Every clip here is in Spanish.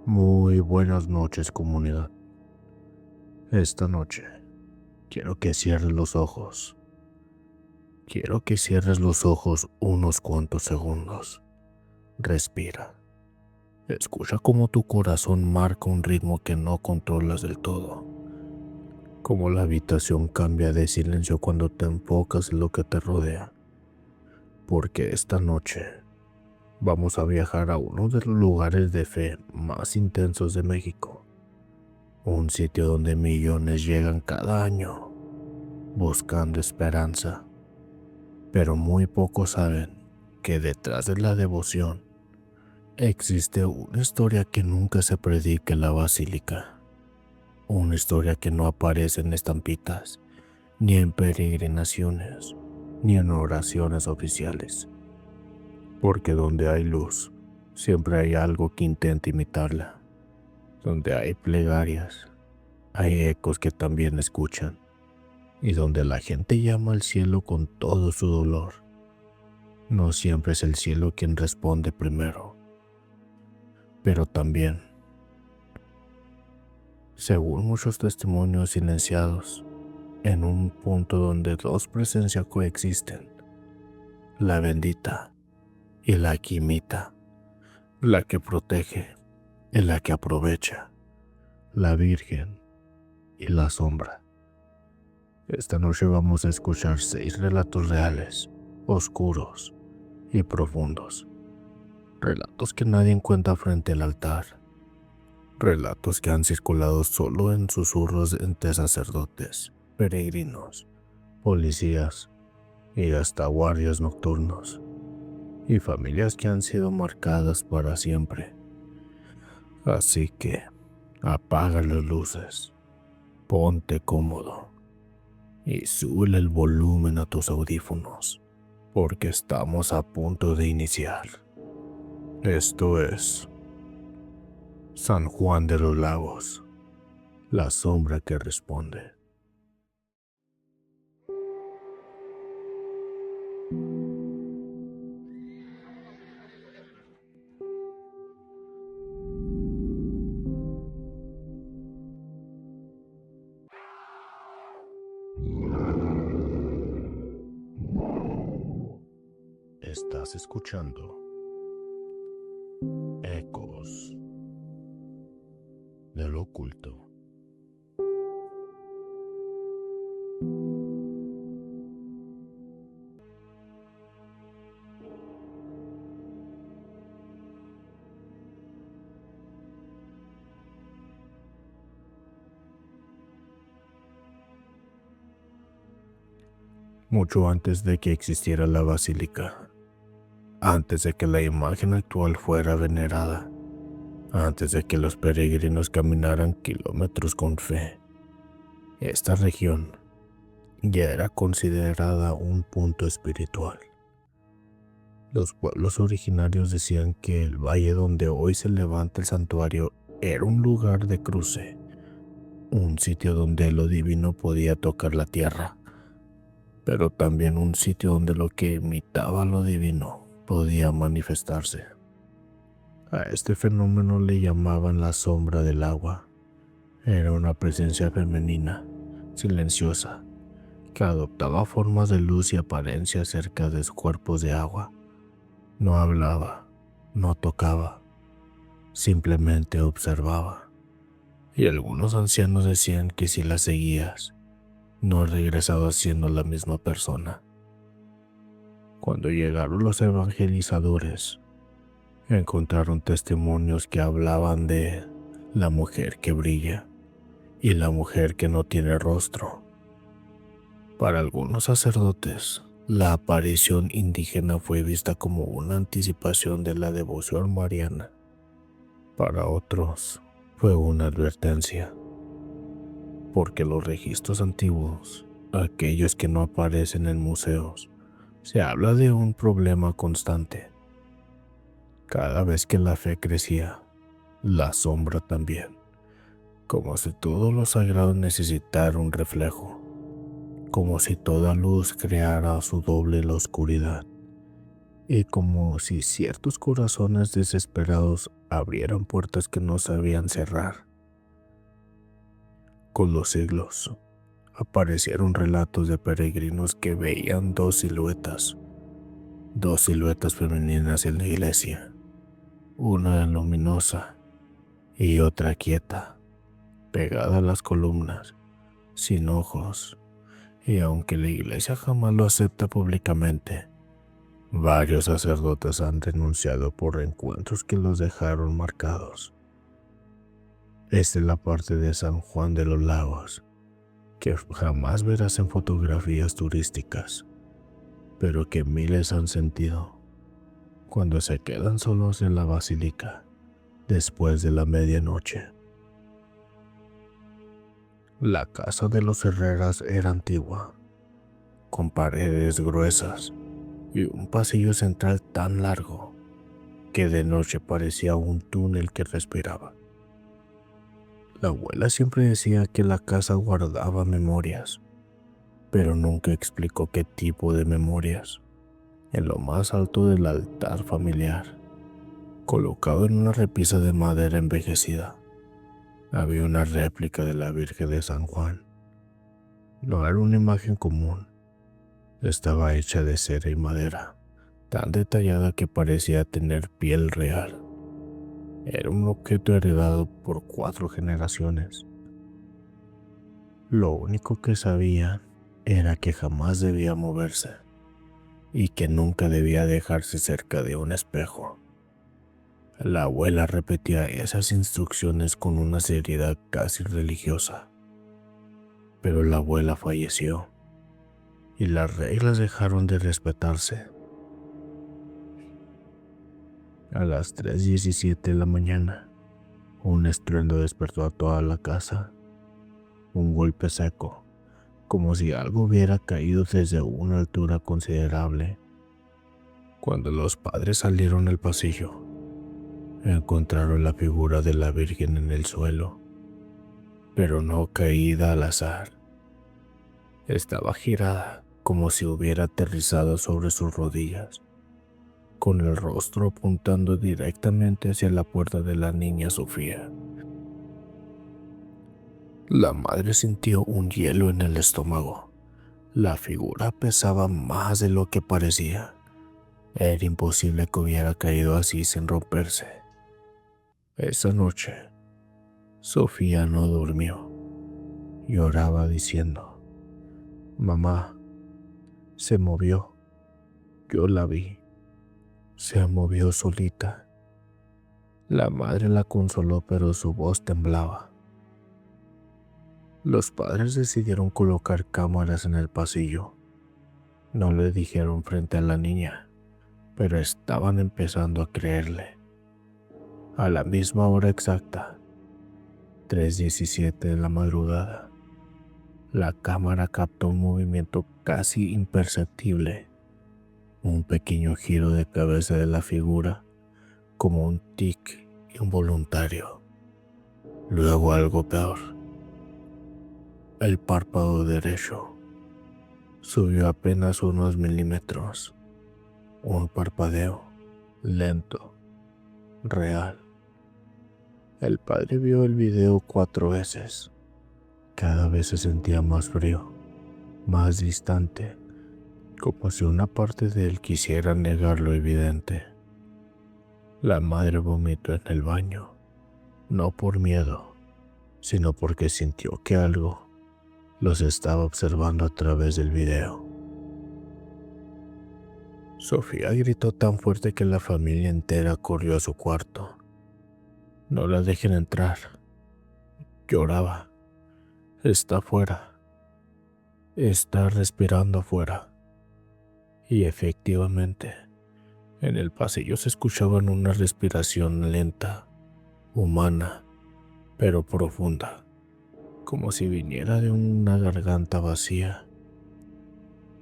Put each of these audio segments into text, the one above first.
Muy buenas noches, comunidad. Esta noche quiero que cierres los ojos. Quiero que cierres los ojos unos cuantos segundos. Respira. Escucha cómo tu corazón marca un ritmo que no controlas del todo. Cómo la habitación cambia de silencio cuando te enfocas en lo que te rodea. Porque esta noche vamos a viajar a uno de los lugares de fe más intensos de México. Un sitio donde millones llegan cada año buscando esperanza, pero muy pocos saben que detrás de la devoción existe una historia que nunca se predica en la basílica, una historia que no aparece en estampitas, ni en peregrinaciones, ni en oraciones oficiales, porque donde hay luz, siempre hay algo que intenta imitarla. Donde hay plegarias, hay ecos que también escuchan, y donde la gente llama al cielo con todo su dolor, no siempre es el cielo quien responde primero. Pero también, según muchos testimonios silenciados, en un punto donde dos presencias coexisten, la bendita y la que imita, la que protege y la que aprovecha, la virgen y la sombra. Esta noche vamos a escuchar 6 relatos reales, oscuros y profundos. Relatos que nadie cuenta frente al altar. Relatos que han circulado solo en susurros entre sacerdotes, peregrinos, policías y hasta guardias nocturnos. Y familias que han sido marcadas para siempre. Así que apaga las luces, ponte cómodo y sube el volumen a tus audífonos, porque estamos a punto de iniciar. Esto es San Juan de los Lagos, la sombra que responde. Estás escuchando ecos de lo oculto. Mucho antes de que existiera la basílica, antes de que la imagen actual fuera venerada, antes de que los peregrinos caminaran kilómetros con fe, esta región ya era considerada un punto espiritual. Los pueblos originarios decían que el valle donde hoy se levanta el santuario era un lugar de cruce, un sitio donde lo divino podía tocar la tierra, pero también un sitio donde lo que imitaba lo divino podía manifestarse. A este fenómeno le llamaban la sombra del agua. Era una presencia femenina, silenciosa, que adoptaba formas de luz y apariencia cerca de cuerpos de agua. No hablaba, no tocaba, simplemente observaba. Y algunos ancianos decían que si la seguías, no regresaba siendo la misma persona. Cuando llegaron los evangelizadores, encontraron testimonios que hablaban de la mujer que brilla y la mujer que no tiene rostro. Para algunos sacerdotes, la aparición indígena fue vista como una anticipación de la devoción mariana. Para otros, fue una advertencia, porque los registros antiguos, aquellos que no aparecen en museos, se habla de un problema constante. Cada vez que la fe crecía, la sombra también, como si todo lo sagrado necesitara un reflejo, como si toda luz creara su doble en la oscuridad. y como si ciertos corazones desesperados abrieran puertas que no sabían cerrar. Con los siglos, aparecieron relatos de peregrinos que veían dos siluetas femeninas en la iglesia, una luminosa y otra quieta, pegada a las columnas, sin ojos, y aunque la iglesia jamás lo acepta públicamente, varios sacerdotes han denunciado por encuentros que los dejaron marcados. Esta es la parte de San Juan de los Lagos que jamás verás en fotografías turísticas, pero que miles han sentido cuando se quedan solos en la basílica después de la medianoche. La casa de los Herreras era antigua, con paredes gruesas y un pasillo central tan largo que de noche parecía un túnel que respiraba. La abuela siempre decía que la casa guardaba memorias, pero nunca explicó qué tipo de memorias. En lo más alto del altar familiar, colocado en una repisa de madera envejecida, había una réplica de la Virgen de San Juan. No era una imagen común, estaba hecha de cera y madera, tan detallada que parecía tener piel real. Era un objeto heredado por 4 generaciones. Lo único que sabía era que jamás debía moverse y que nunca debía dejarse cerca de un espejo. La abuela repetía esas instrucciones con una seriedad casi religiosa. Pero la abuela falleció y las reglas dejaron de respetarse. A las 3:17 de la mañana, un estruendo despertó a toda la casa. Un golpe seco, como si algo hubiera caído desde una altura considerable. Cuando los padres salieron al pasillo, encontraron la figura de la Virgen en el suelo, pero no caída al azar. Estaba girada como si hubiera aterrizado sobre sus rodillas, con el rostro apuntando directamente hacia la puerta de la niña Sofía. La madre sintió un hielo en el estómago. La figura pesaba más de lo que parecía. Era imposible que hubiera caído así sin romperse. Esa noche, Sofía no durmió. Lloraba diciendo: «Mamá, se movió. Yo la vi. Se movió solita». La madre la consoló, pero su voz temblaba. Los padres decidieron colocar cámaras en el pasillo. No le dijeron frente a la niña, pero estaban empezando a creerle. A la misma hora exacta, 3:17 de la madrugada, la cámara captó un movimiento casi imperceptible, un pequeño giro de cabeza de la figura, como un tic involuntario. Luego algo peor. El párpado derecho subió apenas unos milímetros. Un parpadeo lento, real. El padre vio el video 4 veces. Cada vez se sentía más frío, más distante, como si una parte de él quisiera negar lo evidente. La madre vomitó en el baño, no por miedo, sino porque sintió que algo los estaba observando a través del video. Sofía gritó tan fuerte que la familia entera corrió a su cuarto. «No la dejen entrar», lloraba. «Está afuera. Está respirando afuera». Y efectivamente, en el pasillo se escuchaban una respiración lenta, humana, pero profunda, como si viniera de una garganta vacía.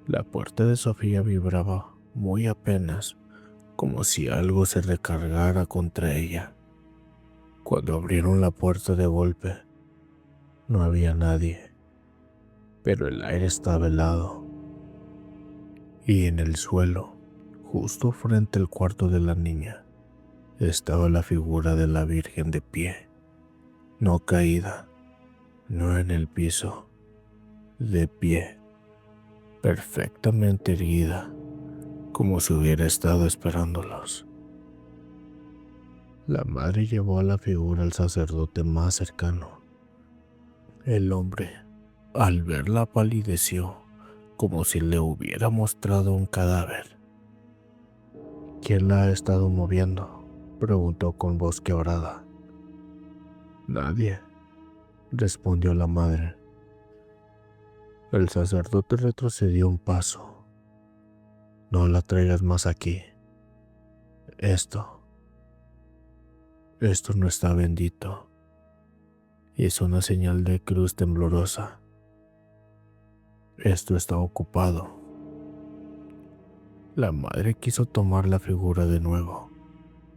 La puerta de Sofía vibraba muy apenas, como si algo se recargara contra ella. Cuando abrieron la puerta de golpe, no había nadie, pero el aire estaba helado, y en el suelo, Justo frente al cuarto de la niña estaba la figura de la Virgen de pie, no caída, no en el piso, de pie, perfectamente erguida, como si hubiera estado esperándolos. La madre llevó a la figura al sacerdote más cercano. El hombre, al verla, palideció, como si le hubiera mostrado un cadáver. ¿Quién la ha estado moviendo?, preguntó con voz quebrada. Nadie, respondió la madre. El sacerdote retrocedió un paso. No la traigas más aquí. Esto no está bendito. Hizo una señal de cruz temblorosa. Esto está ocupado. La madre quiso tomar la figura de nuevo,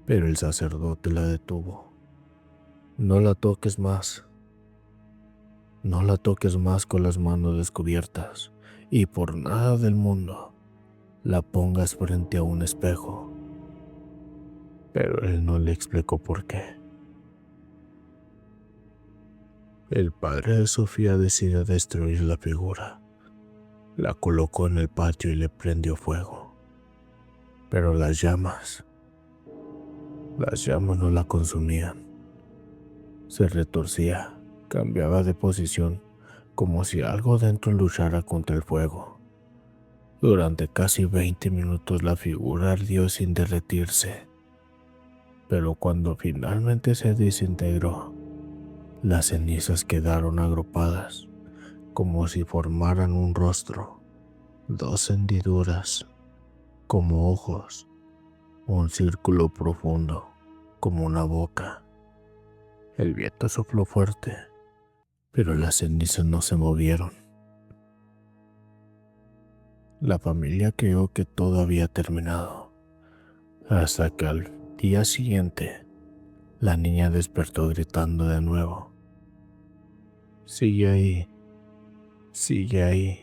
pero el sacerdote la detuvo. No la toques más. No la toques más con las manos descubiertas, y por nada del mundo la pongas frente a un espejo. Pero él no le explicó por qué. El padre de Sofía decidió destruir la figura. La colocó en el patio y le prendió fuego. Pero las llamas no la consumían. Se retorcía, cambiaba de posición, como si algo dentro luchara contra el fuego. Durante casi 20 minutos la figura ardió sin derretirse. Pero cuando finalmente se desintegró, las cenizas quedaron agrupadas, como si formaran un rostro, 2 hendiduras, como ojos, un círculo profundo, como una boca. El viento sopló fuerte, pero las cenizas no se movieron. La familia creyó que todo había terminado, hasta que al día siguiente la niña despertó gritando de nuevo. Sigue ahí, sigue ahí.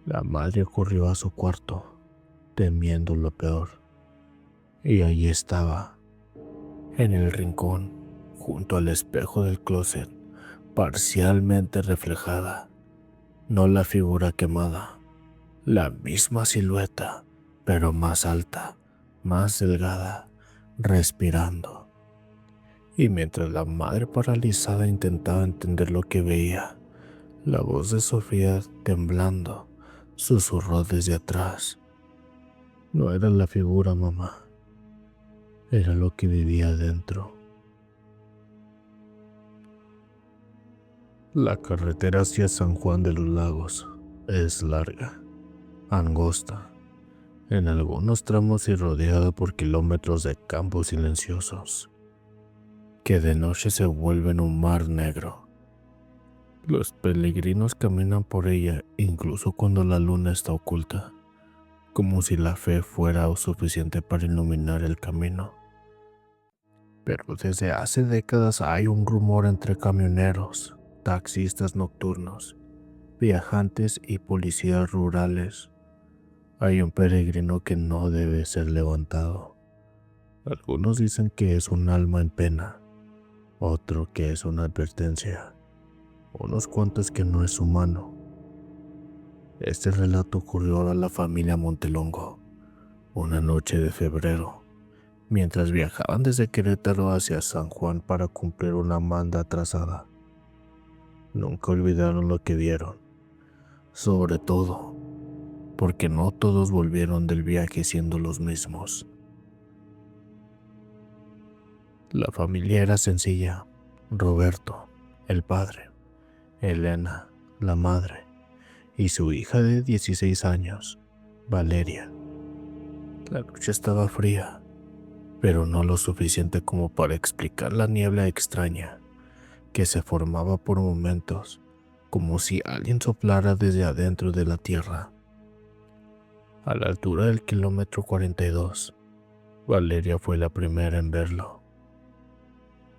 La madre corrió a su cuarto, temiendo lo peor, y allí estaba, en el rincón, junto al espejo del closet, parcialmente reflejada, no la figura quemada, la misma silueta, pero más alta, más delgada, respirando. Y mientras la madre paralizada intentaba entender lo que veía, la voz de Sofía, temblando, susurró desde atrás. No era la figura, mamá. Era lo que vivía dentro. La carretera hacia San Juan de los Lagos es larga, angosta, en algunos tramos y rodeada por kilómetros de campos silenciosos, que de noche se vuelven un mar negro. Los peregrinos caminan por ella incluso cuando la luna está oculta, como si la fe fuera suficiente para iluminar el camino. Pero desde hace décadas hay un rumor entre camioneros, taxistas nocturnos, viajantes y policías rurales. Hay un peregrino que no debe ser levantado. Algunos dicen que es un alma en pena, otro que es una advertencia, unos cuantos que no es humano. Este relato ocurrió a la familia Montelongo una noche de febrero, mientras viajaban desde Querétaro hacia San Juan para cumplir una manda trazada. Nunca olvidaron lo que vieron, sobre todo porque no todos volvieron del viaje siendo los mismos. La familia era sencilla: Roberto, el padre, Elena, la madre, y su hija de 16 años, Valeria. La noche estaba fría, pero no lo suficiente como para explicar la niebla extraña que se formaba por momentos, como si alguien soplara desde adentro de la tierra. A la altura del kilómetro 42, Valeria fue la primera en verlo.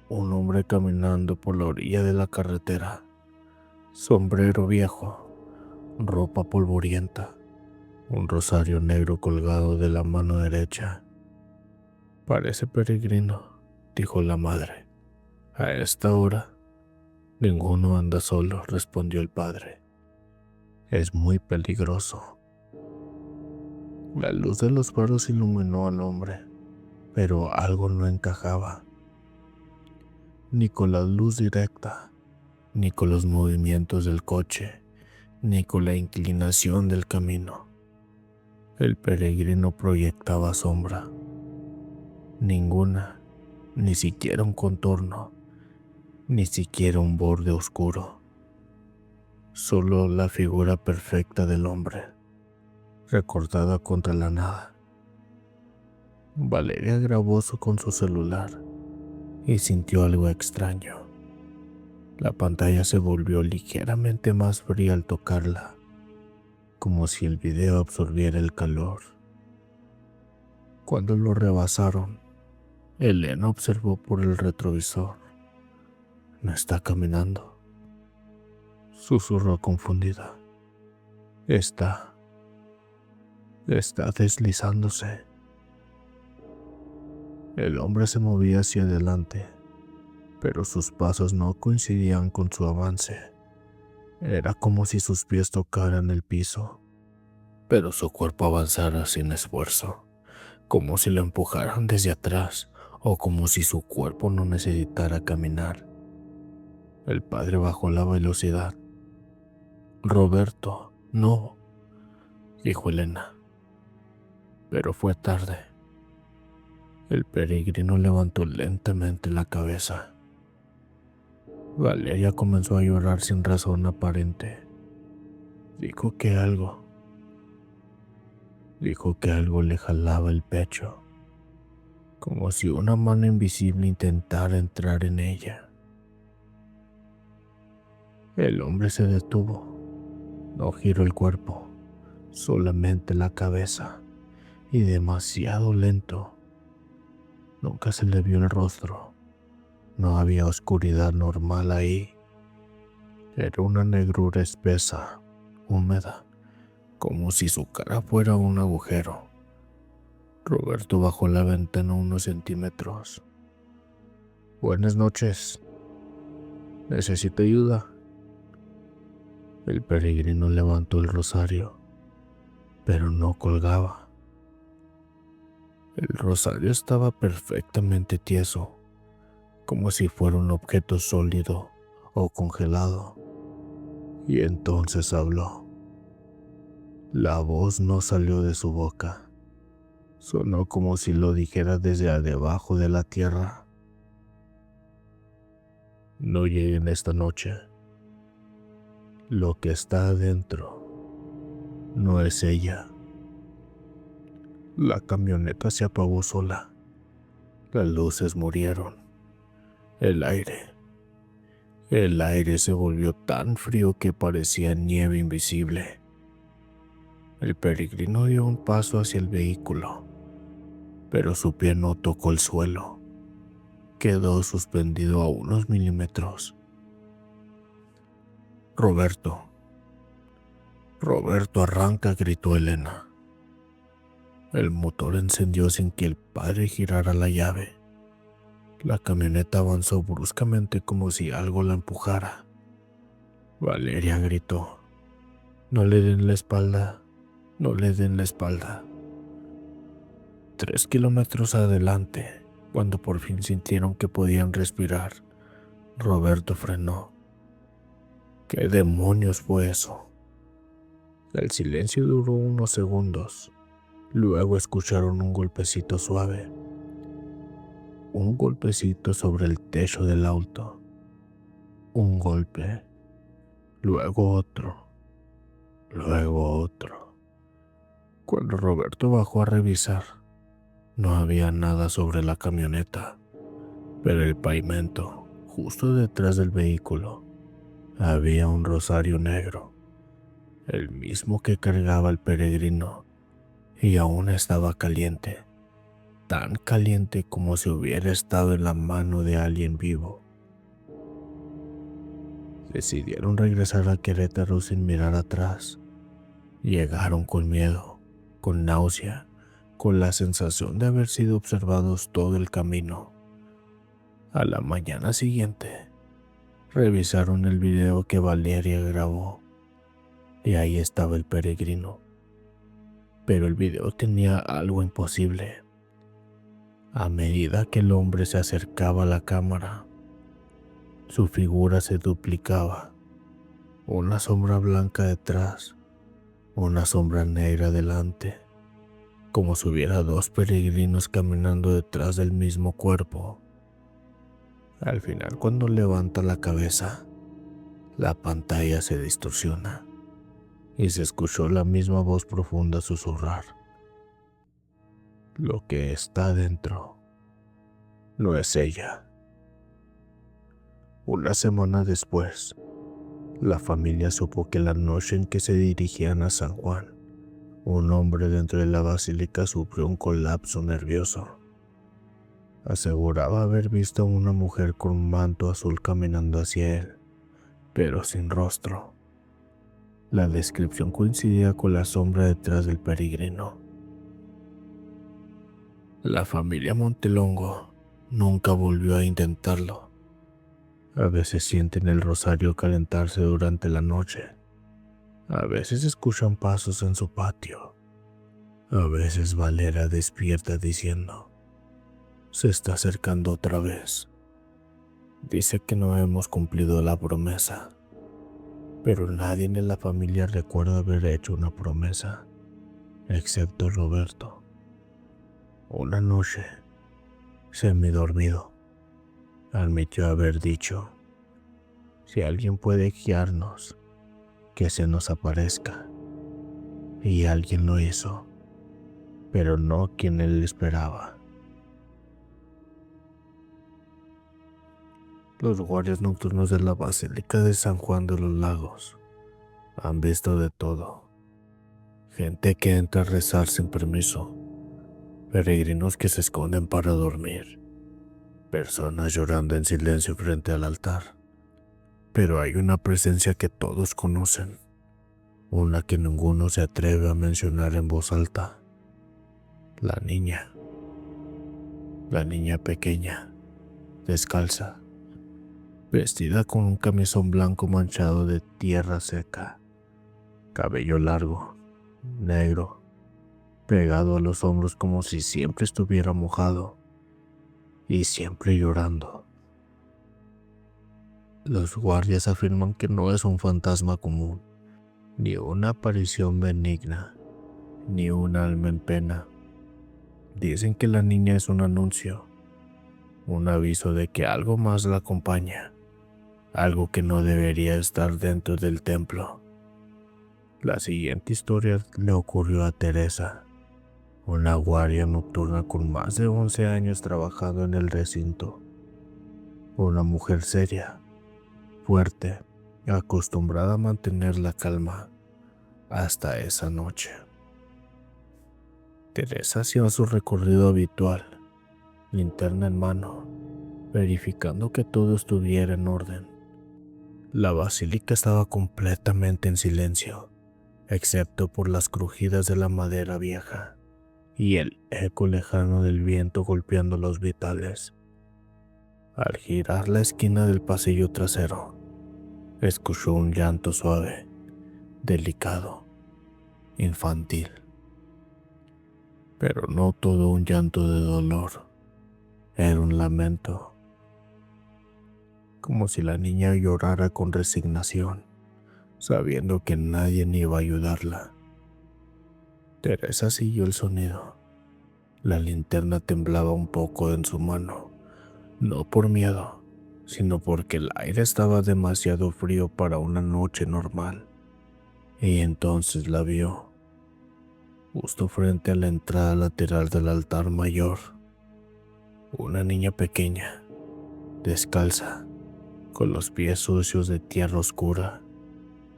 Un hombre caminando por la orilla de la carretera, sombrero viejo, ropa polvorienta, un rosario negro colgado de la mano derecha. «Parece peregrino», dijo la madre. «A esta hora ninguno anda solo», respondió el padre. «Es muy peligroso». La luz de los faros iluminó al hombre, pero algo no encajaba, ni con la luz directa, ni con los movimientos del coche, ni con la inclinación del camino. El peregrino proyectaba sombra. Ninguna, ni siquiera un contorno, ni siquiera un borde oscuro. Solo la figura perfecta del hombre, recortada contra la nada. Valeria grabó con su celular y sintió algo extraño. La pantalla se volvió ligeramente más fría al tocarla, como si el video absorbiera el calor. Cuando lo rebasaron, Elena observó por el retrovisor. «No está caminando», susurró confundida. Está deslizándose». El hombre se movía hacia adelante, pero sus pasos no coincidían con su avance. Era como si sus pies tocaran el piso, pero su cuerpo avanzara sin esfuerzo, como si lo empujaran desde atrás o como si su cuerpo no necesitara caminar. El padre bajó la velocidad. «Roberto, no», dijo Elena. Pero fue tarde. El peregrino levantó lentamente la cabeza. Valeria comenzó a llorar sin razón aparente. Dijo que algo le jalaba el pecho, como si una mano invisible intentara entrar en ella. El hombre se detuvo. No giró el cuerpo, solamente la cabeza, y demasiado lento. Nunca se le vio el rostro. No había oscuridad normal ahí. Era una negrura espesa, húmeda, como si su cara fuera un agujero. Roberto bajó la ventana unos centímetros. «Buenas noches. ¿Necesita ayuda?» El peregrino levantó el rosario, pero no colgaba. El rosario estaba perfectamente tieso, como si fuera un objeto sólido o congelado. Y entonces habló. La voz no salió de su boca. Sonó como si lo dijera desde debajo de la tierra. «No lleguen esta noche. Lo que está adentro no es ella». La camioneta se apagó sola. Las luces murieron. El aire se volvió tan frío que parecía nieve invisible. El peregrino dio un paso hacia el vehículo, pero su pie no tocó el suelo. Quedó suspendido a unos milímetros. «Roberto, arranca», gritó Elena. El motor encendió sin que el padre girara la llave. La camioneta avanzó bruscamente como si algo la empujara. Valeria gritó: «No le den la espalda, no le den la espalda». 3 kilómetros adelante, cuando por fin sintieron que podían respirar, Roberto frenó. ¿Qué demonios fue eso? El silencio duró unos segundos. Luego escucharon un golpecito suave. Un golpecito sobre el techo del auto. Un golpe. Luego otro. Luego otro. Cuando Roberto bajó a revisar, no había nada sobre la camioneta, pero el pavimento, justo detrás del vehículo, había un rosario negro, el mismo que cargaba el peregrino, y aún estaba caliente, tan caliente como si hubiera estado en la mano de alguien vivo. Decidieron regresar a Querétaro sin mirar atrás. Llegaron con miedo, con náusea, con la sensación de haber sido observados todo el camino. A la mañana siguiente, revisaron el video que Valeria grabó y ahí estaba el peregrino. Pero el video tenía algo imposible. A medida que el hombre se acercaba a la cámara, su figura se duplicaba. Una sombra blanca detrás, una sombra negra delante, como si hubiera dos peregrinos caminando detrás del mismo cuerpo. Al final, cuando levanta la cabeza, la pantalla se distorsiona y se escuchó la misma voz profunda susurrar: lo que está dentro no es ella. Una semana después, la familia supo que la noche en que se dirigían a San Juan, un hombre dentro de la basílica sufrió un colapso nervioso. Aseguraba haber visto a una mujer con un manto azul caminando hacia él, pero sin rostro. La descripción coincidía con la sombra detrás del peregrino. La familia Montelongo nunca volvió a intentarlo. A veces sienten el rosario calentarse durante la noche. A veces escuchan pasos en su patio. A veces Valera despierta diciendo: se está acercando otra vez. Dice que no hemos cumplido la promesa, pero nadie en la familia recuerda haber hecho una promesa, excepto Roberto. Una noche, semidormido, admitió haber dicho: si alguien puede guiarnos, que se nos aparezca. Y alguien lo hizo, pero no quien él esperaba. Los guardias nocturnos de la Basílica de San Juan de los Lagos han visto de todo. Gente que entra a rezar sin permiso, peregrinos que se esconden para dormir, personas llorando en silencio frente al altar. Pero hay una presencia que todos conocen, una que ninguno se atreve a mencionar en voz alta: la niña pequeña, descalza, vestida con un camisón blanco manchado de tierra seca, cabello largo, negro, pegado a los hombros como si siempre estuviera mojado y siempre llorando. Los guardias afirman que no es un fantasma común, ni una aparición benigna, ni un alma en pena. Dicen que la niña es un anuncio, un aviso de que algo más la acompaña, algo que no debería estar dentro del templo. La siguiente historia le ocurrió a Teresa, una guardia nocturna con más de 11 años trabajando en el recinto. Una mujer seria, fuerte, acostumbrada a mantener la calma hasta esa noche. Teresa hacía su recorrido habitual, linterna en mano, verificando que todo estuviera en orden. La basílica estaba completamente en silencio, excepto por las crujidas de la madera vieja y el eco lejano del viento golpeando los vitales. Al girar la esquina del pasillo trasero, escuchó un llanto suave, delicado, infantil. Pero no todo un llanto de dolor, era un lamento, como si la niña llorara con resignación, sabiendo que nadie iba a ayudarla. Teresa siguió el sonido. La linterna temblaba un poco en su mano, no por miedo, sino porque el aire estaba demasiado frío para una noche normal. Y entonces la vio, justo frente a la entrada lateral del altar mayor. Una niña pequeña, descalza, con los pies sucios de tierra oscura,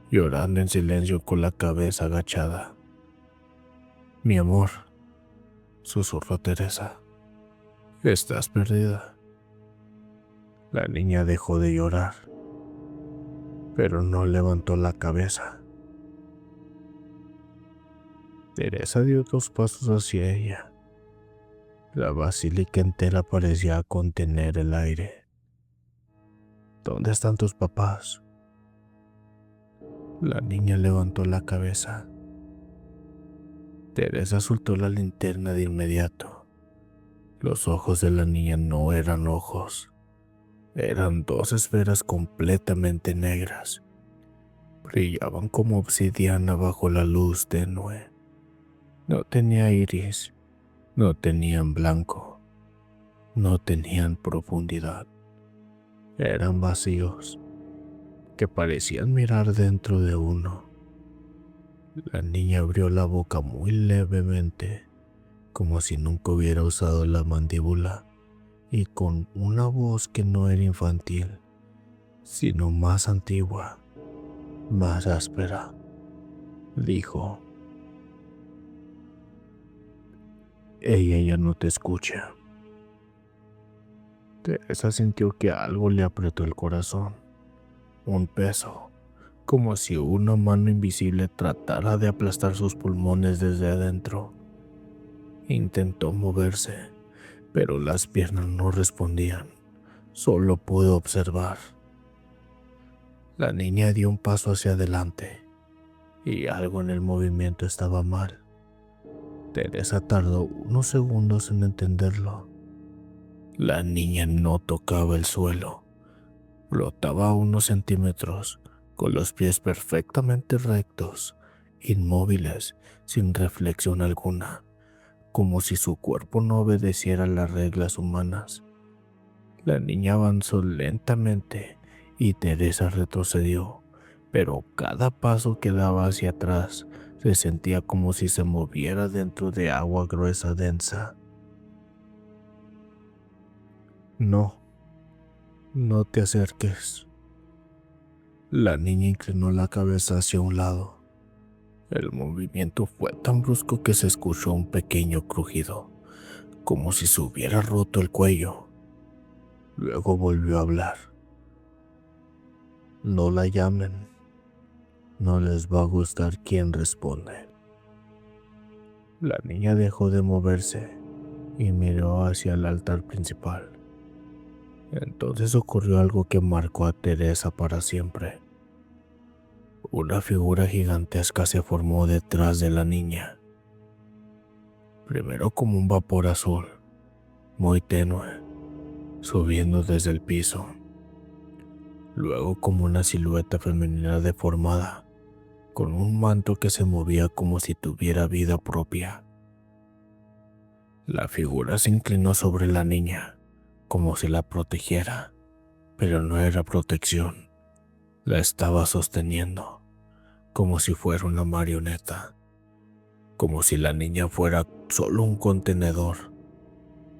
llorando en silencio con la cabeza agachada. Mi amor, susurró Teresa, estás perdida. La niña dejó de llorar, pero no levantó la cabeza. Teresa dio 2 pasos hacia ella. La basílica entera parecía contener el aire. ¿Dónde están tus papás? La niña levantó la cabeza. Teresa soltó la linterna de inmediato. Los ojos de la niña no eran ojos. Eran 2 esferas completamente negras. Brillaban como obsidiana bajo la luz tenue. No tenía iris, no tenían blanco, no tenían profundidad. Eran vacíos, que parecían mirar dentro de uno. La niña abrió la boca muy levemente, como si nunca hubiera usado la mandíbula, y con una voz que no era infantil, sino más antigua, más áspera, dijo: ella ya no te escucha. Teresa sintió que algo le apretó el corazón, un peso, como si una mano invisible tratara de aplastar sus pulmones desde adentro. Intentó moverse, pero las piernas no respondían. Solo pudo observar. La niña dio un paso hacia adelante, y algo en el movimiento estaba mal. Teresa tardó unos segundos en entenderlo. La niña no tocaba el suelo. Flotaba a unos centímetros, con los pies perfectamente rectos, inmóviles, sin reflexión alguna, como si su cuerpo no obedeciera las reglas humanas. La niña avanzó lentamente y Teresa retrocedió, pero cada paso que daba hacia atrás se sentía como si se moviera dentro de agua gruesa densa. No, no te acerques. La niña inclinó la cabeza hacia un lado. El movimiento fue tan brusco que se escuchó un pequeño crujido, como si se hubiera roto el cuello. Luego volvió a hablar. No la llamen. No les va a gustar quien responde. La niña dejó de moverse y miró hacia el altar principal. Entonces ocurrió algo que marcó a Teresa para siempre. Una figura gigantesca se formó detrás de la niña. Primero como un vapor azul, muy tenue, subiendo desde el piso. Luego como una silueta femenina deformada, con un manto que se movía como si tuviera vida propia. La figura se inclinó sobre la niña, como si la protegiera, pero no era protección. La estaba sosteniendo, como si fuera una marioneta, como si la niña fuera solo un contenedor,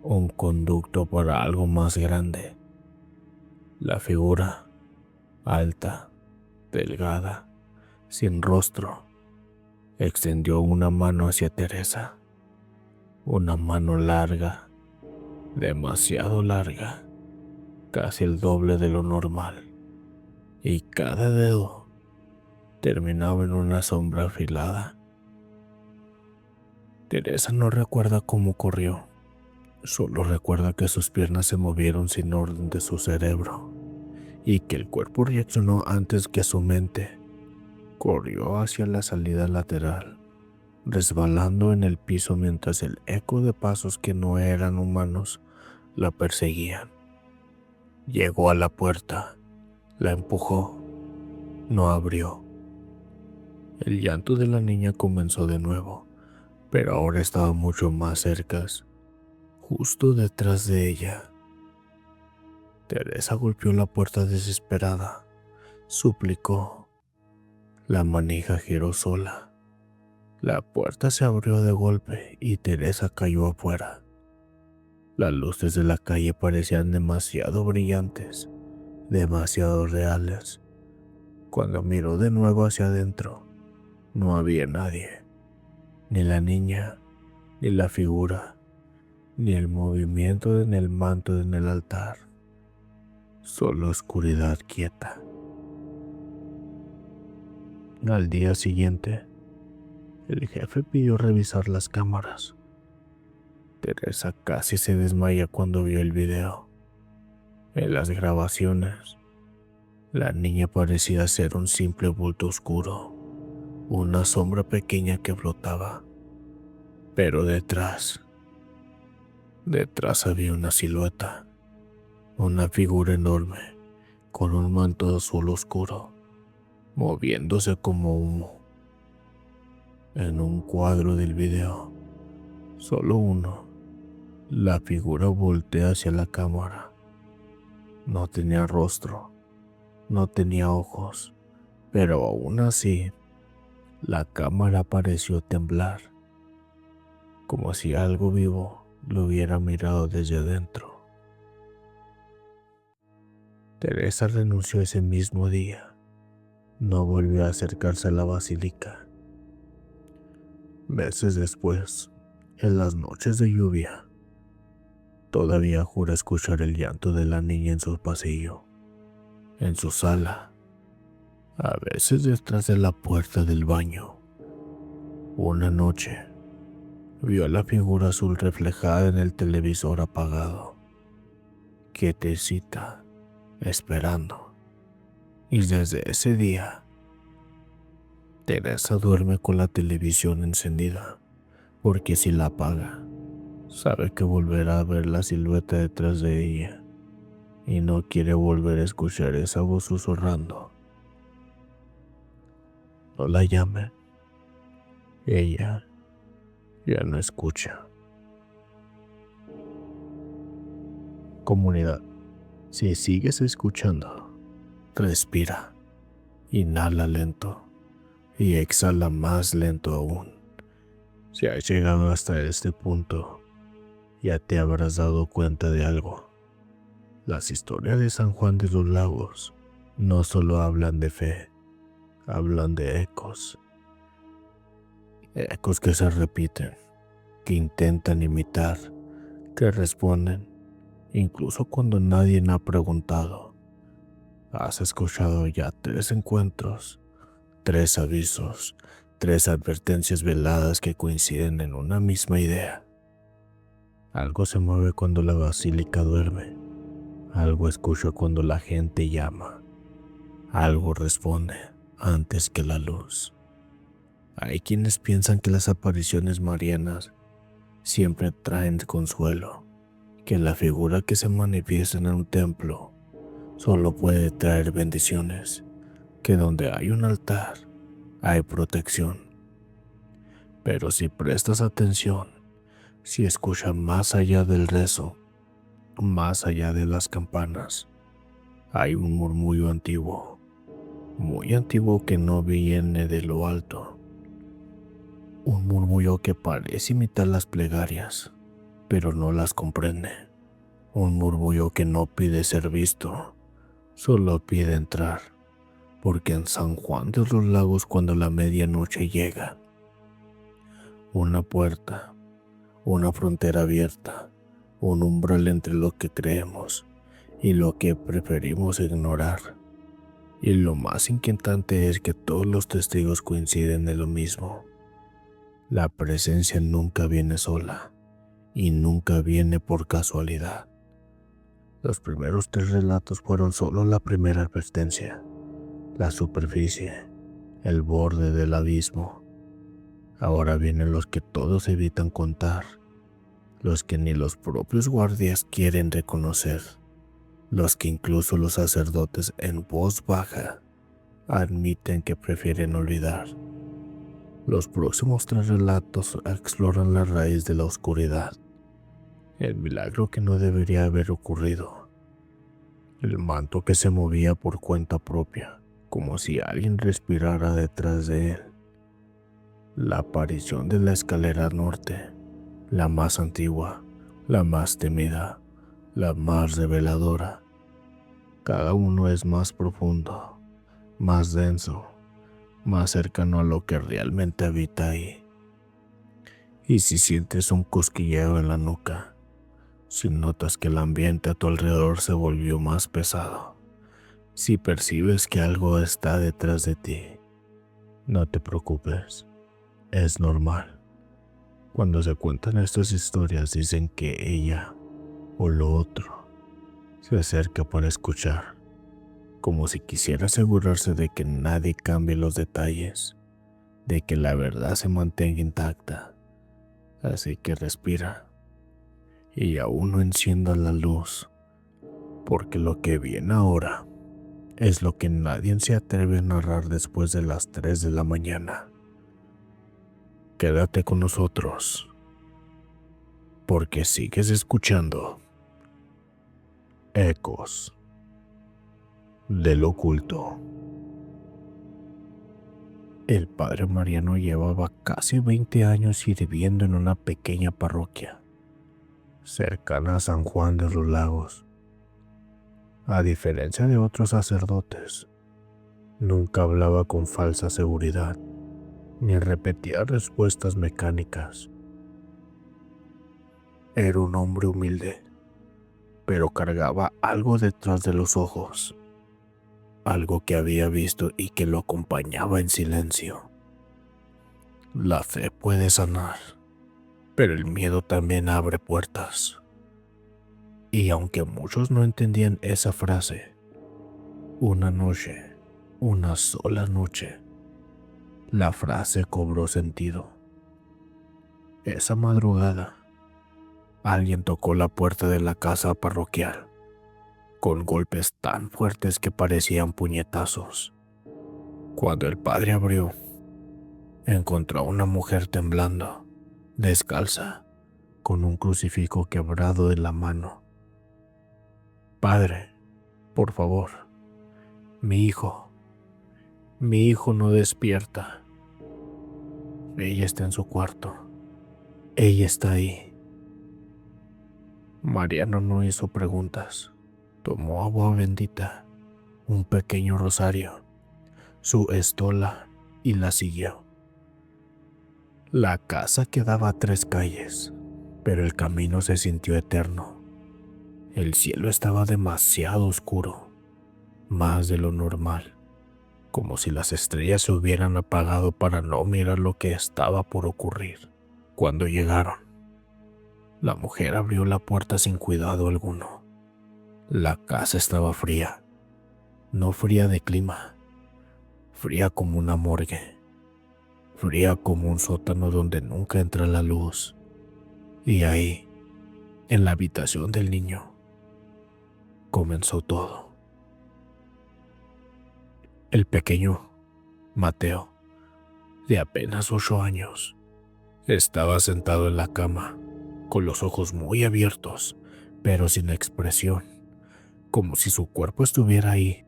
un conducto para algo más grande. La figura, alta, delgada, sin rostro, extendió una mano hacia Teresa, una mano larga, demasiado larga, casi el doble de lo normal, y cada dedo terminaba en una sombra afilada. Teresa no recuerda cómo corrió, solo recuerda que sus piernas se movieron sin orden de su cerebro, y que el cuerpo reaccionó antes que su mente. Corrió hacia la salida lateral, resbalando en el piso mientras el eco de pasos que no eran humanos la perseguían. Llegó a la puerta, la empujó, no abrió. El llanto de la niña comenzó de nuevo, pero ahora estaba mucho más cerca, justo detrás de ella. Teresa golpeó la puerta desesperada, suplicó. La manija giró sola. La puerta se abrió de golpe y Teresa cayó afuera. Las luces de la calle parecían demasiado brillantes, demasiado reales. Cuando miró de nuevo hacia adentro, no había nadie, ni la niña, ni la figura, ni el movimiento en el manto en el altar. Solo oscuridad quieta. Al día siguiente, El jefe pidió revisar las cámaras. Teresa casi se desmaya cuando vio el video. En las grabaciones, la niña parecía ser un simple bulto oscuro, una sombra pequeña que flotaba. Pero detrás había una silueta, una figura enorme, con un manto azul oscuro, moviéndose como humo. En un cuadro del video, solo uno, la figura voltea hacia la cámara. No tenía rostro, no tenía ojos, pero aún así, la cámara pareció temblar, como si algo vivo lo hubiera mirado desde adentro. Teresa renunció ese mismo día. No volvió a acercarse a la basílica. Meses después, en las noches de lluvia, todavía jura escuchar el llanto de la niña en su pasillo, en su sala, a veces detrás de la puerta del baño. Una noche, vio a la figura azul reflejada en el televisor apagado, quietecita, esperando. Y desde ese día, Teresa duerme con la televisión encendida, porque si la apaga, sabe que volverá a ver la silueta detrás de ella, y no quiere volver a escuchar esa voz susurrando. No la llame, ella ya no escucha. Comunidad, si sigues escuchando, respira, inhala lento y exhala más lento aún. Si has llegado hasta este punto, ya te habrás dado cuenta de algo. Las historias de San Juan de los Lagos no solo hablan de fe, hablan de ecos. Ecos que se repiten, que intentan imitar, que responden, incluso cuando nadie ha preguntado. Has escuchado ya 3 encuentros, 3 avisos, 3 advertencias veladas que coinciden en una misma idea. Algo se mueve cuando la basílica duerme. Algo escucha cuando la gente llama. Algo responde antes que la luz. Hay quienes piensan que las apariciones marianas siempre traen consuelo, que la figura que se manifiesta en un templo solo puede traer bendiciones, que donde hay un altar hay protección. Pero si prestas atención, si escuchas más allá del rezo, más allá de las campanas, hay un murmullo antiguo, muy antiguo que no viene de lo alto. Un murmullo que parece imitar las plegarias, pero no las comprende. Un murmullo que no pide ser visto, solo pide entrar, porque en San Juan de los Lagos cuando la medianoche llega, una puerta, una frontera abierta, un umbral entre lo que creemos y lo que preferimos ignorar. Y lo más inquietante es que todos los testigos coinciden en lo mismo. La presencia nunca viene sola y nunca viene por casualidad. Los primeros 3 relatos fueron solo la primera advertencia, la superficie, el borde del abismo. Ahora vienen los que todos evitan contar, los que ni los propios guardias quieren reconocer, los que incluso los sacerdotes en voz baja admiten que prefieren olvidar. Los próximos 3 relatos exploran la raíz de la oscuridad, el milagro que no debería haber ocurrido, el manto que se movía por cuenta propia, como si alguien respirara detrás de él, la aparición de la escalera norte, la más antigua, la más temida, la más reveladora. Cada uno es más profundo, más denso, más cercano a lo que realmente habita ahí. Y si sientes un cosquilleo en la nuca, si notas que el ambiente a tu alrededor se volvió más pesado, si percibes que algo está detrás de ti, no te preocupes. Es normal. Cuando se cuentan estas historias dicen que ella o lo otro se acerca para escuchar, como si quisiera asegurarse de que nadie cambie los detalles, de que la verdad se mantenga intacta. Así que respira y aún no encienda la luz, porque lo que viene ahora es lo que nadie se atreve a narrar después de las 3 de la mañana. Quédate con nosotros, porque sigues escuchando ecos del oculto. El padre Mariano llevaba casi 20 años sirviendo en una pequeña parroquia cercana a San Juan de los Lagos. A diferencia de otros sacerdotes, nunca hablaba con falsa seguridad, ni repetía respuestas mecánicas. Era un hombre humilde, pero cargaba algo detrás de los ojos, algo que había visto y que lo acompañaba en silencio. La fe puede sanar, pero el miedo también abre puertas. Y aunque muchos no entendían esa frase, una noche, una sola noche, la frase cobró sentido. Esa madrugada, alguien tocó la puerta de la casa parroquial, con golpes tan fuertes que parecían puñetazos. Cuando el padre abrió, encontró a una mujer temblando, descalza, con un crucifijo quebrado en la mano. Padre, por favor, mi hijo no despierta. Ella está en su cuarto. Ella está ahí. Mariano no hizo preguntas. Tomó agua bendita, un pequeño rosario, su estola y la siguió. La casa quedaba a 3 calles, pero el camino se sintió eterno. El cielo estaba demasiado oscuro, más de lo normal, como si las estrellas se hubieran apagado para no mirar lo que estaba por ocurrir. Cuando llegaron, la mujer abrió la puerta sin cuidado alguno. La casa estaba fría, no fría de clima, fría como una morgue, fría como un sótano donde nunca entra la luz. Y ahí, en la habitación del niño, comenzó todo. El pequeño Mateo, de apenas 8 años, estaba sentado en la cama, con los ojos muy abiertos, pero sin expresión, como si su cuerpo estuviera ahí,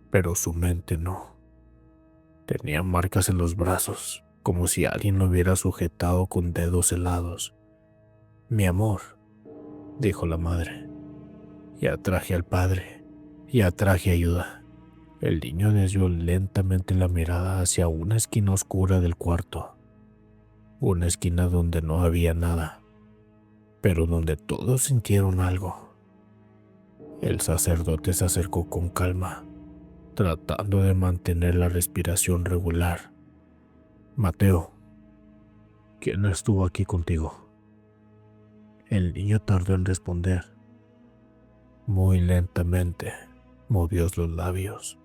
pero su mente no. Tenía marcas en los brazos, como si alguien lo hubiera sujetado con dedos helados. Mi amor, dijo la madre. Ya traje al padre, ya traje ayuda. El niño desvió lentamente la mirada hacia una esquina oscura del cuarto, una esquina donde no había nada, pero donde todos sintieron algo. El sacerdote se acercó con calma, tratando de mantener la respiración regular. Mateo, ¿quién estuvo aquí contigo? El niño tardó en responder. Muy lentamente movió los labios.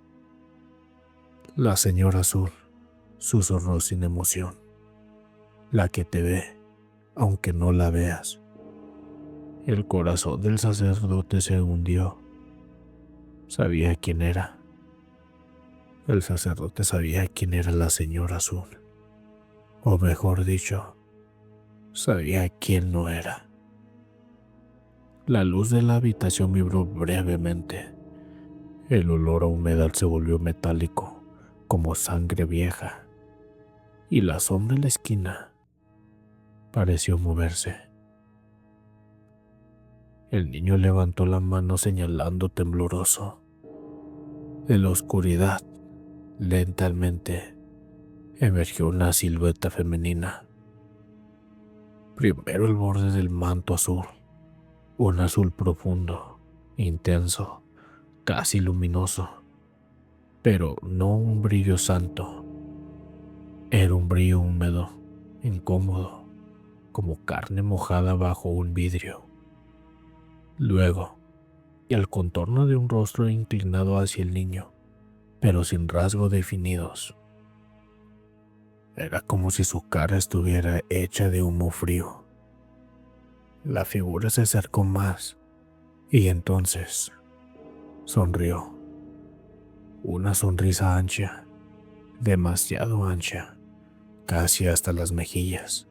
La señora azul, susurró sin emoción. La que te ve, aunque no la veas. El corazón del sacerdote se hundió. Sabía quién era. El sacerdote sabía quién era la señora azul. O mejor dicho, sabía quién no era. La luz de la habitación vibró brevemente. El olor a humedad se volvió metálico, como sangre vieja, y la sombra en la esquina pareció moverse. El niño levantó la mano señalando tembloroso. De la oscuridad, lentamente, emergió una silueta femenina. Primero el borde del manto azul, un azul profundo, intenso, casi luminoso, pero no un brillo santo. Era un brillo húmedo, incómodo, como carne mojada bajo un vidrio. Luego, el contorno de un rostro inclinado hacia el niño, pero sin rasgos definidos. Era como si su cara estuviera hecha de humo frío. La figura se acercó más y entonces sonrió. Una sonrisa ancha, demasiado ancha, casi hasta las mejillas,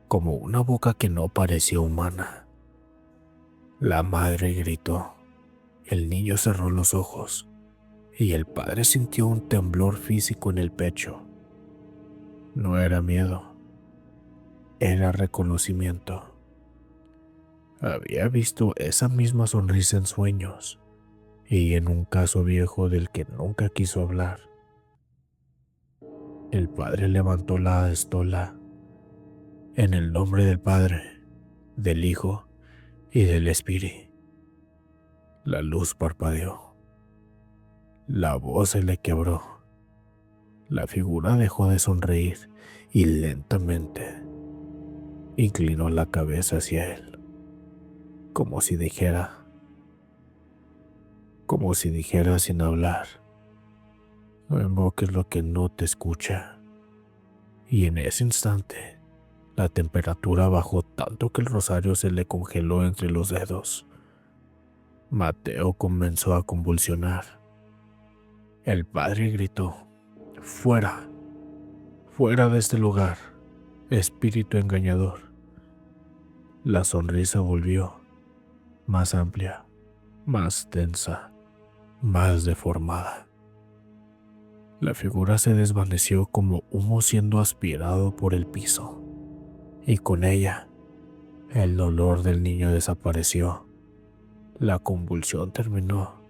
como una boca que no parecía humana. La madre gritó, el niño cerró los ojos y el padre sintió un temblor físico en el pecho. No era miedo, era reconocimiento. Había visto esa misma sonrisa en sueños y en un caso viejo del que nunca quiso hablar. El padre levantó la estola. En el nombre del Padre, del Hijo y del Espíritu. La luz parpadeó. La voz se le quebró. La figura dejó de sonreír y lentamente inclinó la cabeza hacia él, como si dijera sin hablar, no invoques lo que no te escucha. Y en ese instante, la temperatura bajó tanto que el rosario se le congeló entre los dedos. Mateo comenzó a convulsionar. El padre gritó, «Fuera, fuera de este lugar, espíritu engañador». La sonrisa volvió, más amplia, más tensa, más deformada. La figura se desvaneció como humo siendo aspirado por el piso, y con ella, el dolor del niño desapareció. La convulsión terminó,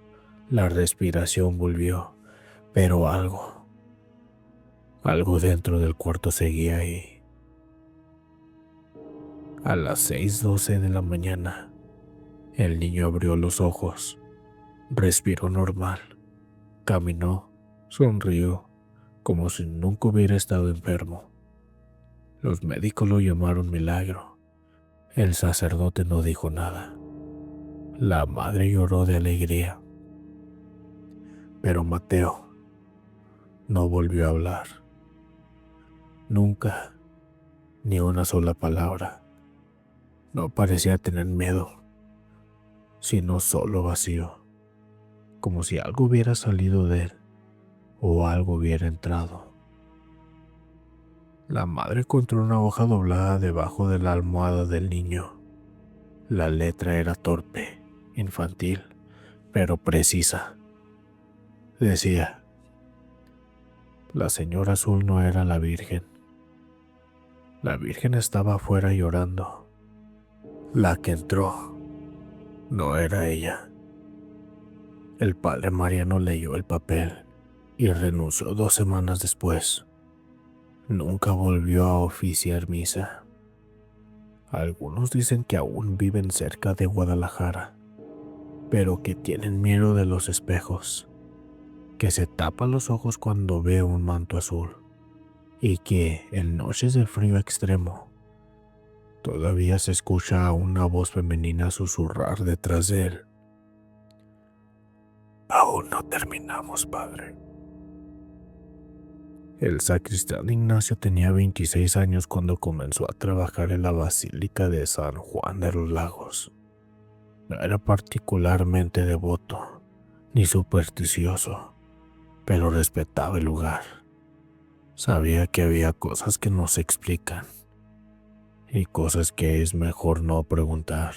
la respiración volvió, pero algo dentro del cuarto seguía ahí. A las 6:12 de la mañana, el niño abrió los ojos, respiró normal, caminó, sonrió, como si nunca hubiera estado enfermo. Los médicos lo llamaron milagro. El sacerdote no dijo nada. La madre lloró de alegría. Pero Mateo no volvió a hablar. Nunca, ni una sola palabra. No parecía tener miedo, sino solo vacío, como si algo hubiera salido de él o algo hubiera entrado. La madre encontró una hoja doblada debajo de la almohada del niño. La letra era torpe, infantil, pero precisa. Decía, la señora azul no era la Virgen. La Virgen estaba afuera llorando. La que entró no era ella. El padre Mariano leyó el papel y renunció 2 semanas después. Nunca volvió a oficiar misa. Algunos dicen que aún viven cerca de Guadalajara, pero que tienen miedo de los espejos, que se tapa los ojos cuando ve un manto azul y que en noches de frío extremo todavía se escucha a una voz femenina susurrar detrás de él. Aún no terminamos, padre. El sacristán Ignacio tenía 26 años cuando comenzó a trabajar en la Basílica de San Juan de los Lagos. No era particularmente devoto ni supersticioso, pero respetaba el lugar. Sabía que había cosas que no se explican y cosas que es mejor no preguntar.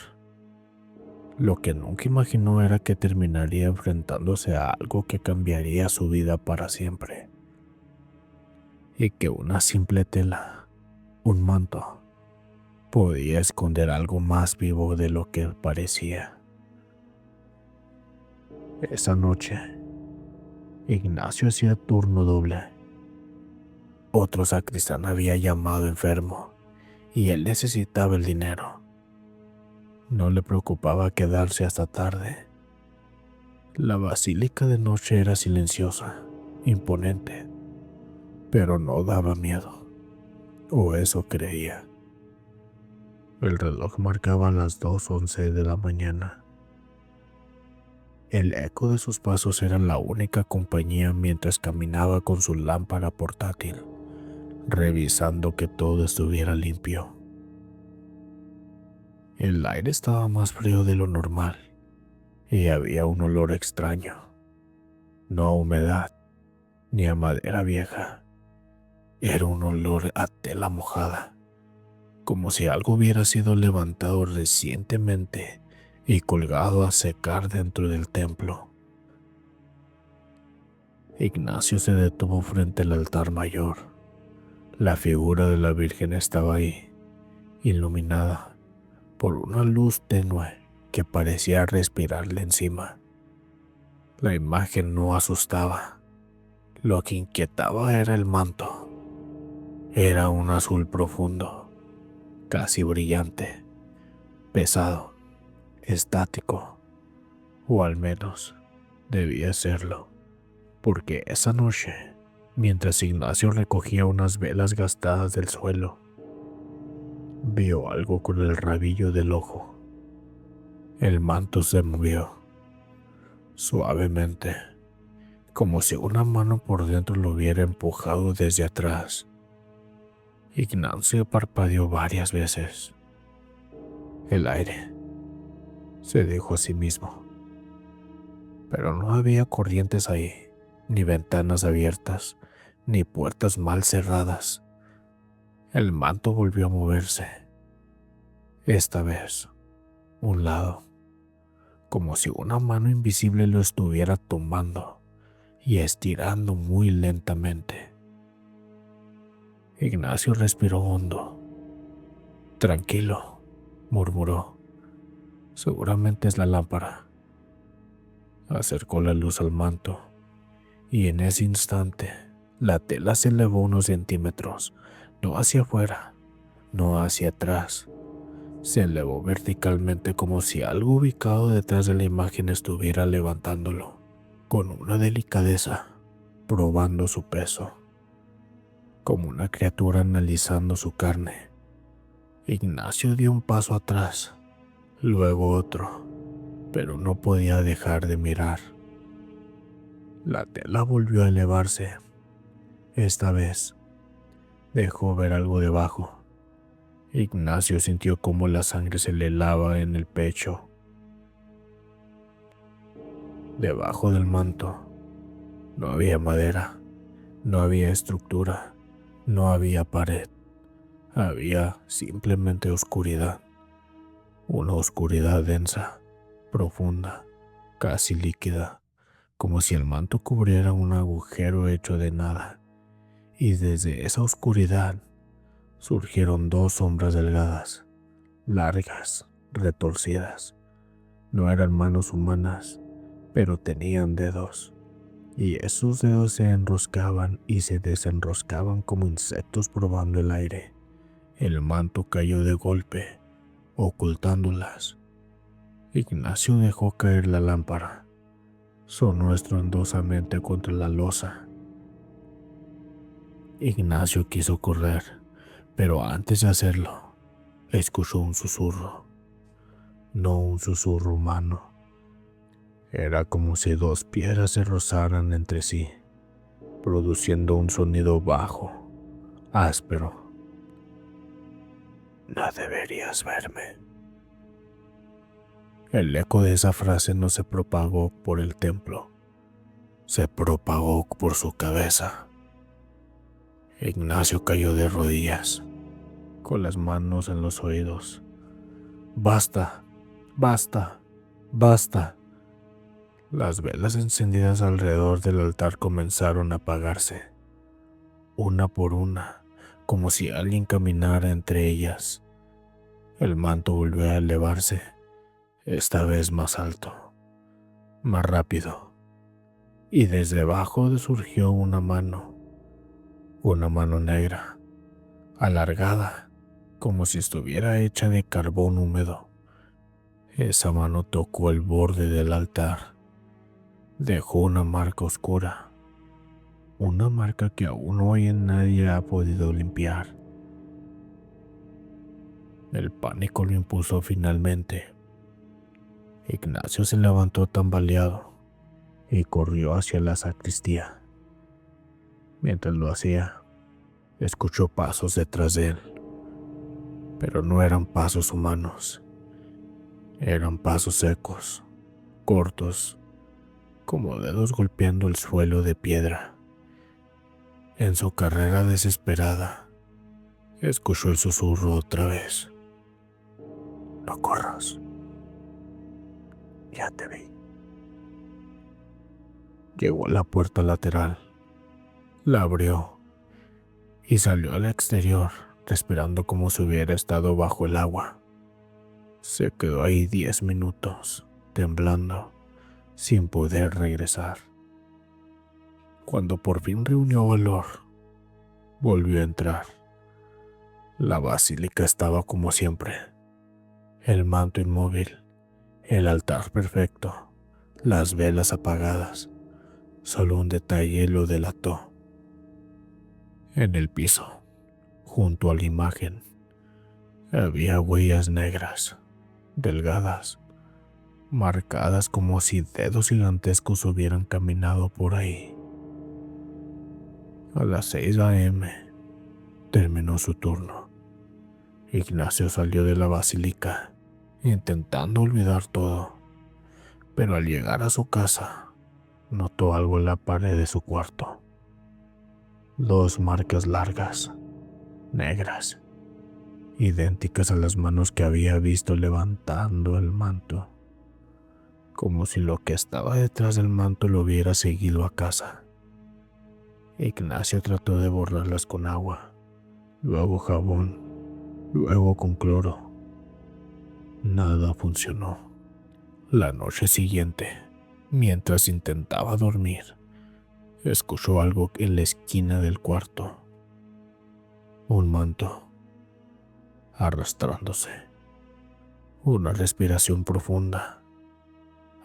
Lo que nunca imaginó era que terminaría enfrentándose a algo que cambiaría su vida para siempre. Y que una simple tela, un manto, podía esconder algo más vivo de lo que parecía. Esa noche, Ignacio hacía turno doble. Otro sacristán había llamado enfermo y él necesitaba el dinero. No le preocupaba quedarse hasta tarde. La basílica de noche era silenciosa, imponente, pero no daba miedo. o eso creía. El reloj marcaba las 2:11 de la mañana. El eco de sus pasos era la única compañía mientras caminaba con su lámpara portátil, revisando que todo estuviera limpio. El aire estaba más frío de lo normal y había un olor extraño, no a humedad ni a madera vieja. Era un olor a tela mojada, como si algo hubiera sido levantado recientemente y colgado a secar dentro del templo. Ignacio se detuvo frente al altar mayor. La figura de la Virgen estaba ahí, iluminada por una luz tenue que parecía respirarle encima. La imagen no asustaba. Lo que inquietaba era el manto. Era un azul profundo, casi brillante, pesado, estático, o al menos debía serlo, porque esa noche, mientras Ignacio recogía unas velas gastadas del suelo, vio algo con el rabillo del ojo. El manto se movió, suavemente, como si una mano por dentro lo hubiera empujado desde atrás. Ignacio parpadeó varias veces. El aire, se dijo a sí mismo. Pero no había corrientes ahí, ni ventanas abiertas, ni puertas mal cerradas. El manto volvió a moverse. Esta vez, un lado, como si una mano invisible lo estuviera tomando y estirando muy lentamente. Ignacio respiró hondo. Tranquilo, murmuró. Seguramente es la lámpara. Acercó la luz al manto, y en ese instante la tela se elevó unos centímetros, no hacia afuera, no hacia atrás. Se elevó verticalmente como si algo ubicado detrás de la imagen estuviera levantándolo, con una delicadeza, probando su peso, como una criatura analizando su carne. Ignacio dio un paso atrás, luego otro, pero no podía dejar de mirar. La tela volvió a elevarse. Esta vez dejó ver algo debajo. Ignacio sintió cómo la sangre se le helaba en el pecho. Debajo del manto no había madera, no había estructura, no había pared. Había simplemente oscuridad. Una oscuridad densa, profunda, casi líquida, como si el manto cubriera un agujero hecho de nada. Y desde esa oscuridad surgieron dos sombras delgadas, largas, retorcidas. No eran manos humanas, pero tenían dedos, y esos dedos se enroscaban y se desenroscaban como insectos probando el aire. El manto cayó de golpe, ocultándolas. Ignacio dejó caer la lámpara. Sonó estruendosamente contra la losa. Ignacio quiso correr, pero antes de hacerlo, escuchó un susurro. No un susurro humano. Era como si dos piedras se rozaran entre sí, produciendo un sonido bajo, áspero. No deberías verme. El eco de esa frase no se propagó por el templo, se propagó por su cabeza. Ignacio cayó de rodillas, con las manos en los oídos. Basta, basta, basta. Las velas encendidas alrededor del altar comenzaron a apagarse, una por una, como si alguien caminara entre ellas. El manto volvió a elevarse, esta vez más alto, más rápido, y desde abajo surgió una mano negra, alargada, como si estuviera hecha de carbón húmedo. Esa mano tocó el borde del altar. Dejó una marca oscura, una marca que aún hoy nadie ha podido limpiar. El pánico lo impuso finalmente. Ignacio se levantó tambaleado y corrió hacia la sacristía. Mientras lo hacía, escuchó pasos detrás de él, pero no eran pasos humanos. Eran pasos secos, cortos, como dedos golpeando el suelo de piedra. En su carrera desesperada, escuchó el susurro otra vez. No corras. Ya te vi. Llegó a la puerta lateral, la abrió y salió al exterior, respirando como si hubiera estado bajo el agua. Se quedó ahí 10 minutos, temblando, sin poder regresar. Cuando por fin reunió valor, volvió a entrar. La basílica estaba como siempre. El manto inmóvil, el altar perfecto, las velas apagadas. Solo un detalle lo delató. En el piso, junto a la imagen, había huellas negras, delgadas, marcadas como si dedos gigantescos hubieran caminado por ahí. A las 6 a.m. terminó su turno. Ignacio salió de la basílica, intentando olvidar todo, pero al llegar a su casa, notó algo en la pared de su cuarto. 2 marcas largas, negras, idénticas a las manos que había visto levantando el manto, como si lo que estaba detrás del manto lo hubiera seguido a casa. Ignacio trató de borrarlas con agua, luego jabón, luego con cloro. Nada funcionó. La noche siguiente, mientras intentaba dormir, escuchó algo en la esquina del cuarto. Un manto arrastrándose. Una respiración profunda,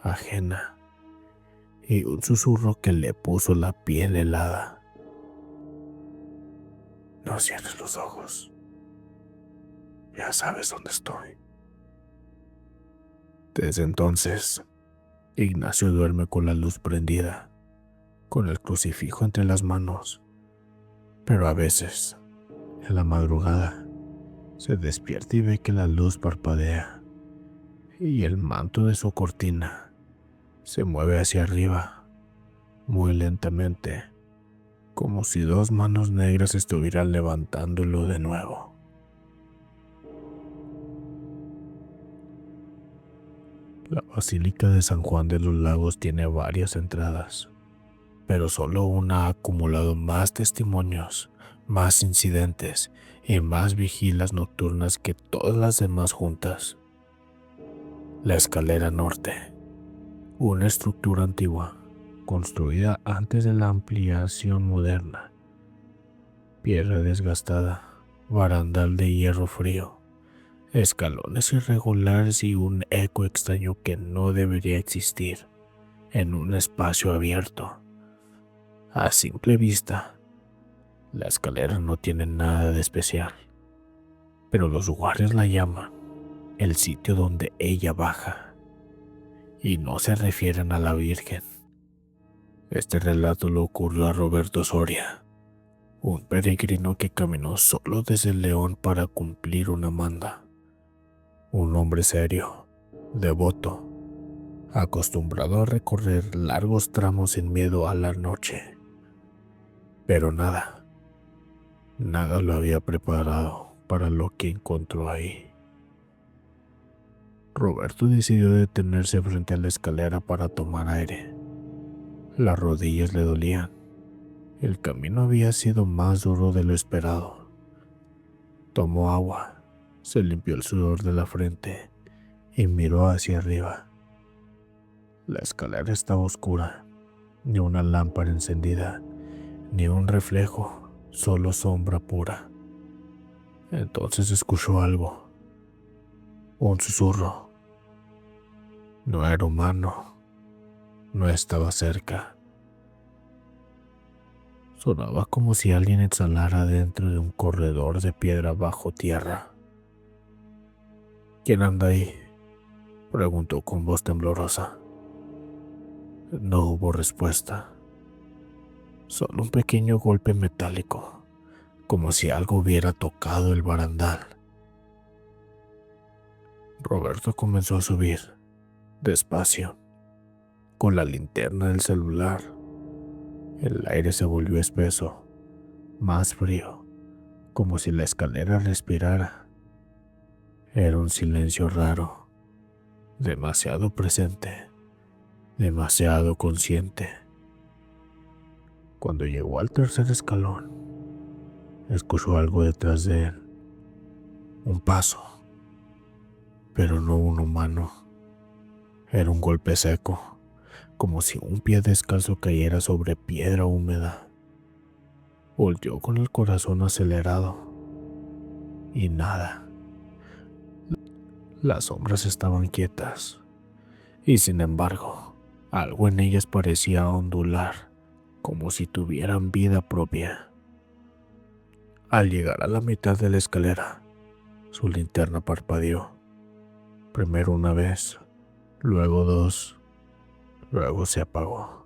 ajena, y un susurro que le puso la piel helada. No cierres los ojos. Ya sabes dónde estoy. Desde entonces, Ignacio duerme con la luz prendida, con el crucifijo entre las manos, pero a veces, en la madrugada, se despierta y ve que la luz parpadea y el manto de su cortina se mueve hacia arriba, muy lentamente, como si 2 manos negras estuvieran levantándolo de nuevo. La Basílica de San Juan de los Lagos tiene varias entradas, pero solo una ha acumulado más testimonios, más incidentes y más vigilas nocturnas que todas las demás juntas. La escalera norte, una estructura antigua, construida antes de la ampliación moderna. Piedra desgastada, barandal de hierro frío, escalones irregulares y un eco extraño que no debería existir en un espacio abierto. A simple vista, la escalera no tiene nada de especial, pero los guardias la llaman el sitio donde ella baja, y no se refieren a la Virgen. Este relato lo ocurrió a Roberto Soria, un peregrino que caminó solo desde León para cumplir una manda. Un hombre serio, devoto, acostumbrado a recorrer largos tramos sin miedo a la noche. Pero nada lo había preparado para lo que encontró ahí. Roberto decidió detenerse frente a la escalera para tomar aire. Las rodillas le dolían. El camino había sido más duro de lo esperado. Tomó agua, se limpió el sudor de la frente y miró hacia arriba. La escalera estaba oscura, ni una lámpara encendida, ni un reflejo, solo sombra pura. Entonces escuchó algo, un susurro. No era humano, no estaba cerca. Sonaba como si alguien exhalara dentro de un corredor de piedra bajo tierra. ¿Quién anda ahí?, preguntó con voz temblorosa. No hubo respuesta, solo un pequeño golpe metálico, como si algo hubiera tocado el barandal. Roberto comenzó a subir, despacio, con la linterna del celular. El aire se volvió espeso, más frío, como si la escalera respirara. Era un silencio raro, demasiado presente, demasiado consciente. Cuando llegó al tercer escalón, escuchó algo detrás de él. Un paso, pero no un humano. Era un golpe seco, como si un pie descalzo cayera sobre piedra húmeda. Volteó con el corazón acelerado. Y nada. Las sombras estaban quietas. Y sin embargo, algo en ellas parecía ondular, como si tuvieran vida propia. Al llegar a la mitad de la escalera, su linterna parpadeó. Primero una vez, luego dos, luego se apagó.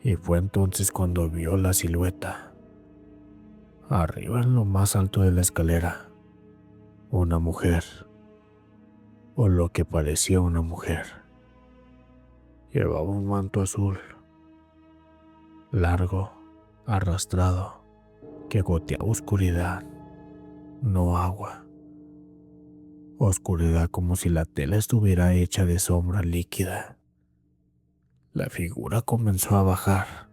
Y fue entonces cuando vio la silueta. Arriba en lo más alto de la escalera, una mujer, o lo que parecía una mujer. Llevaba un manto azul, largo, arrastrado, que goteaba oscuridad, no agua. Oscuridad como si la tela estuviera hecha de sombra líquida. La figura comenzó a bajar.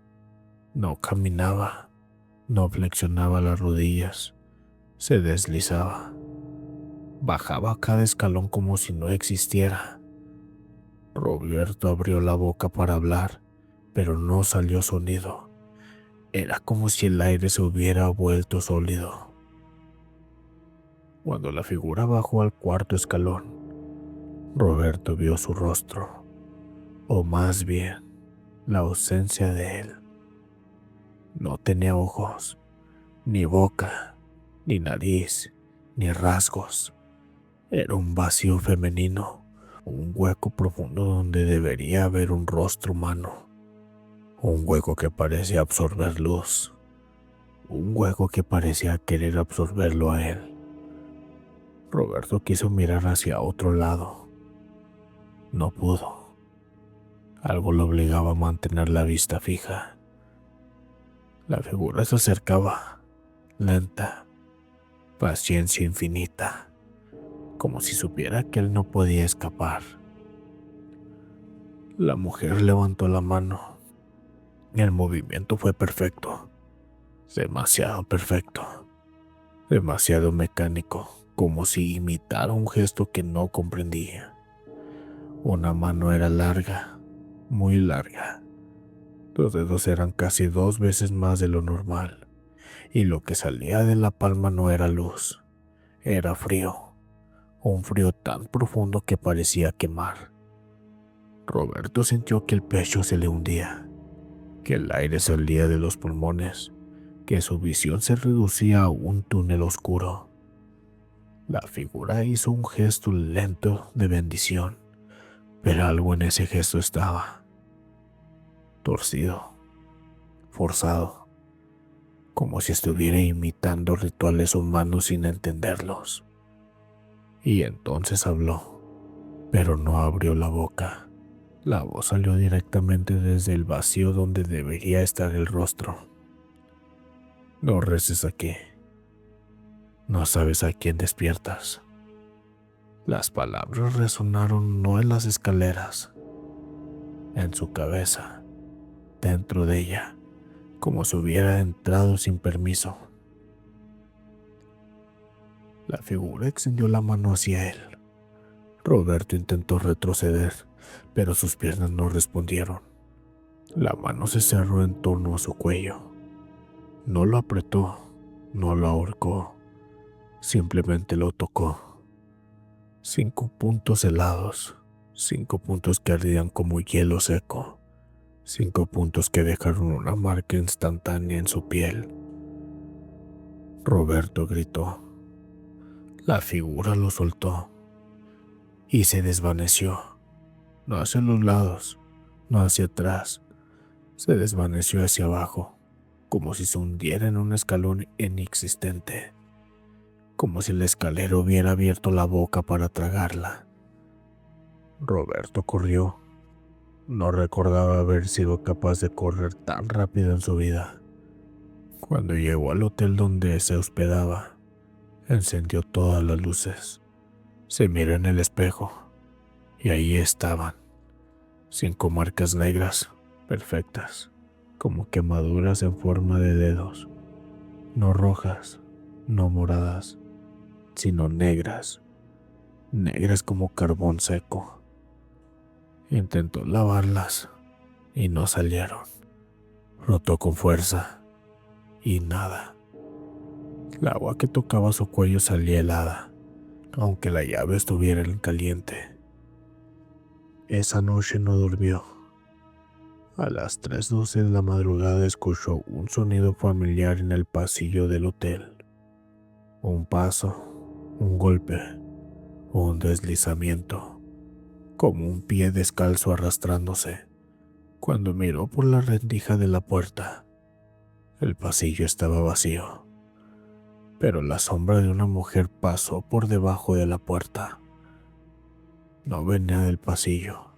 No caminaba, no flexionaba las rodillas, se deslizaba. Bajaba cada escalón como si no existiera. Roberto abrió la boca para hablar, pero no salió sonido. Era como si el aire se hubiera vuelto sólido. Cuando la figura bajó al cuarto escalón, Roberto vio su rostro, o más bien, la ausencia de él. No tenía ojos, ni boca, ni nariz, ni rasgos. Era un vacío femenino, un hueco profundo donde debería haber un rostro humano. Un hueco que parecía absorber luz, un hueco que parecía querer absorberlo a él. Roberto quiso mirar hacia otro lado. No pudo. Algo lo obligaba a mantener la vista fija. La figura se acercaba, lenta, paciencia infinita, como si supiera que él no podía escapar. La mujer levantó la mano. El movimiento fue perfecto, demasiado perfecto, demasiado mecánico, como si imitara un gesto que no comprendía. Una mano era larga, muy larga. Los dedos eran casi 2 veces más de lo normal, y lo que salía de la palma no era luz, era frío, un frío tan profundo que parecía quemar. Roberto sintió que el pecho se le hundía, que el aire salía de los pulmones, que su visión se reducía a un túnel oscuro. La figura hizo un gesto lento de bendición, pero algo en ese gesto estaba torcido, forzado, como si estuviera imitando rituales humanos sin entenderlos. Y entonces habló, pero no abrió la boca. La voz salió directamente desde el vacío donde debería estar el rostro. No reces aquí. No sabes a quién despiertas. Las palabras resonaron no en las escaleras, en su cabeza, dentro de ella, como si hubiera entrado sin permiso. La figura extendió la mano hacia él. Roberto intentó retroceder, pero sus piernas no respondieron. La mano se cerró en torno a su cuello. No lo apretó, no lo ahorcó, simplemente lo tocó. 5 puntos helados, 5 puntos que ardían como hielo seco, 5 puntos que dejaron una marca instantánea en su piel. Roberto gritó. La figura lo soltó. y se desvaneció. No hacia los lados, no hacia atrás. Se desvaneció hacia abajo, como si se hundiera en un escalón inexistente, como si la escalera hubiera abierto la boca para tragarla. Roberto corrió. No recordaba haber sido capaz de correr tan rápido en su vida. Cuando llegó al hotel donde se hospedaba, encendió todas las luces. Se miró en el espejo y ahí estaban, 5 marcas negras, perfectas, como quemaduras en forma de dedos. No rojas, no moradas, sino negras, negras como carbón seco. Intentó lavarlas y no salieron. Frotó con fuerza y nada. El agua que tocaba su cuello salía helada, aunque la llave estuviera en caliente. Esa noche no durmió. A las 3:12 de la madrugada escuchó un sonido familiar en el pasillo del hotel. Un paso, un golpe, un deslizamiento, como un pie descalzo arrastrándose. Cuando miró por la rendija de la puerta, el pasillo estaba vacío, pero la sombra de una mujer pasó por debajo de la puerta. No venía del pasillo,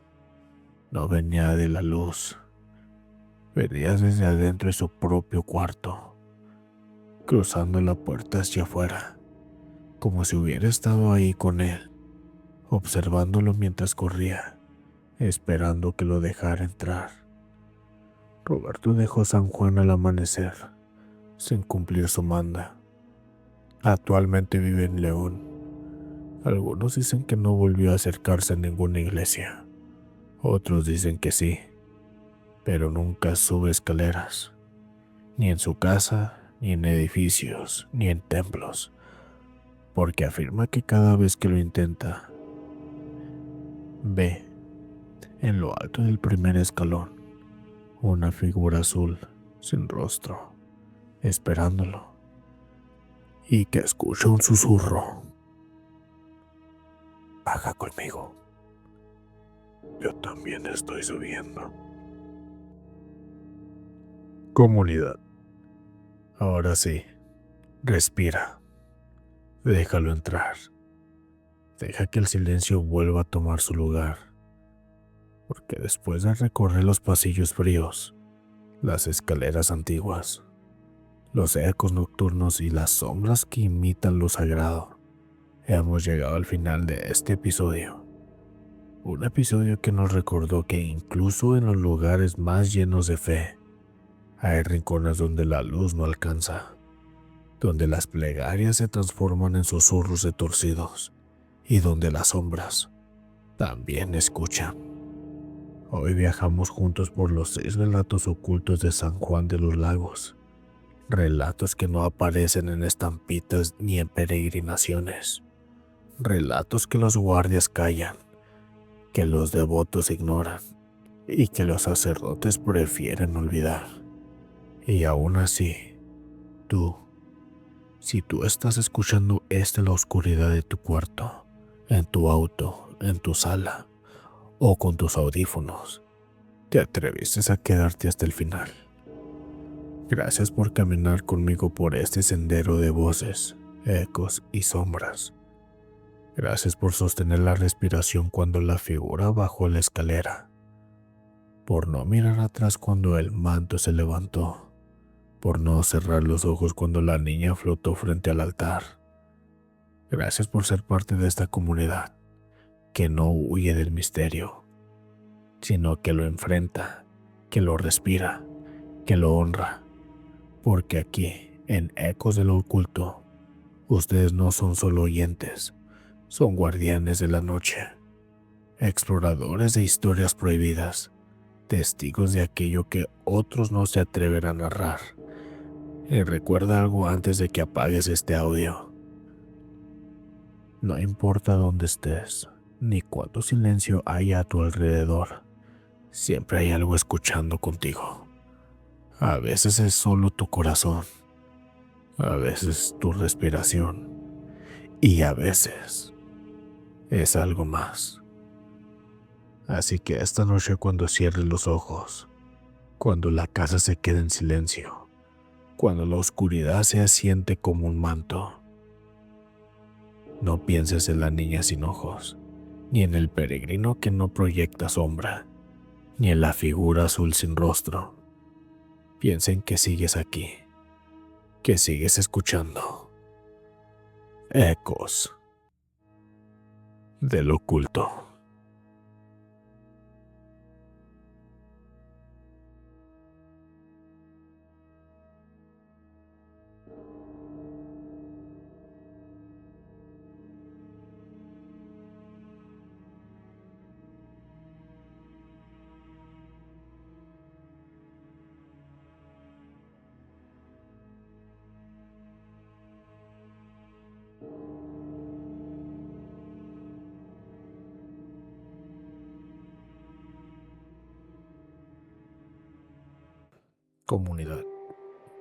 no venía de la luz, venía desde adentro de su propio cuarto, cruzando la puerta hacia afuera, como si hubiera estado ahí con él, observándolo mientras corría, esperando que lo dejara entrar. Roberto dejó San Juan al amanecer, sin cumplir su manda. Actualmente vive en León. Algunos dicen que no volvió a acercarse a ninguna iglesia. Otros dicen que sí, pero nunca sube escaleras, ni en su casa, ni en edificios, ni en templos, porque afirma que cada vez que lo intenta, ve, en lo alto del primer escalón, una figura azul, sin rostro, esperándolo, y que escucha un susurro. Baja conmigo. Yo también estoy subiendo. Comunidad. Ahora sí, respira. Déjalo entrar. Deja que el silencio vuelva a tomar su lugar. Porque después de recorrer los pasillos fríos, las escaleras antiguas, los ecos nocturnos y las sombras que imitan lo sagrado, hemos llegado al final de este episodio. Un episodio que nos recordó que incluso en los lugares más llenos de fe, hay rincones donde la luz no alcanza, donde las plegarias se transforman en susurros retorcidos y donde las sombras también escuchan. Hoy viajamos juntos por los 6 relatos ocultos de San Juan de los Lagos, relatos que no aparecen en estampitas ni en peregrinaciones, relatos que los guardias callan, que los devotos ignoran y que los sacerdotes prefieren olvidar. Y aún así, si tú estás escuchando esto en la oscuridad de tu cuarto, en tu auto, en tu sala o con tus audífonos, te atreviste a quedarte hasta el final. Gracias por caminar conmigo por este sendero de voces, ecos y sombras. Gracias por sostener la respiración cuando la figura bajó la escalera, por no mirar atrás cuando el manto se levantó, por no cerrar los ojos cuando la niña flotó frente al altar. Gracias por ser parte de esta comunidad que no huye del misterio, sino que lo enfrenta, que lo respira, que lo honra, porque aquí, en Ecos de lo Oculto, ustedes no son solo oyentes, son guardianes de la noche, exploradores de historias prohibidas, testigos de aquello que otros no se atreven a narrar. Y recuerda algo antes de que apagues este audio. No importa dónde estés, ni cuánto silencio haya a tu alrededor, siempre hay algo escuchando contigo. A veces es solo tu corazón, a veces tu respiración, y a veces es algo más. Así que esta noche, cuando cierres los ojos, cuando la casa se quede en silencio, cuando la oscuridad se asiente como un manto, no pienses en la niña sin ojos, ni en el peregrino que no proyecta sombra, ni en la figura azul sin rostro. Piensa en que sigues aquí, que sigues escuchando ecos del oculto. Comunidad,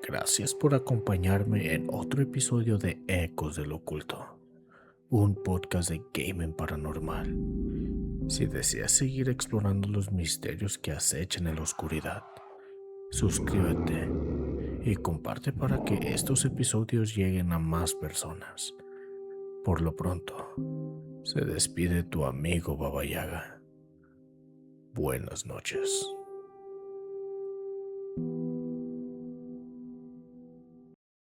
gracias por acompañarme en otro episodio de Ecos del Oculto, un podcast de gaming paranormal. Si deseas seguir explorando los misterios que acechan en la oscuridad, suscríbete y comparte para que estos episodios lleguen a más personas. Por lo pronto, se despide tu amigo Baba Yaga. Buenas noches.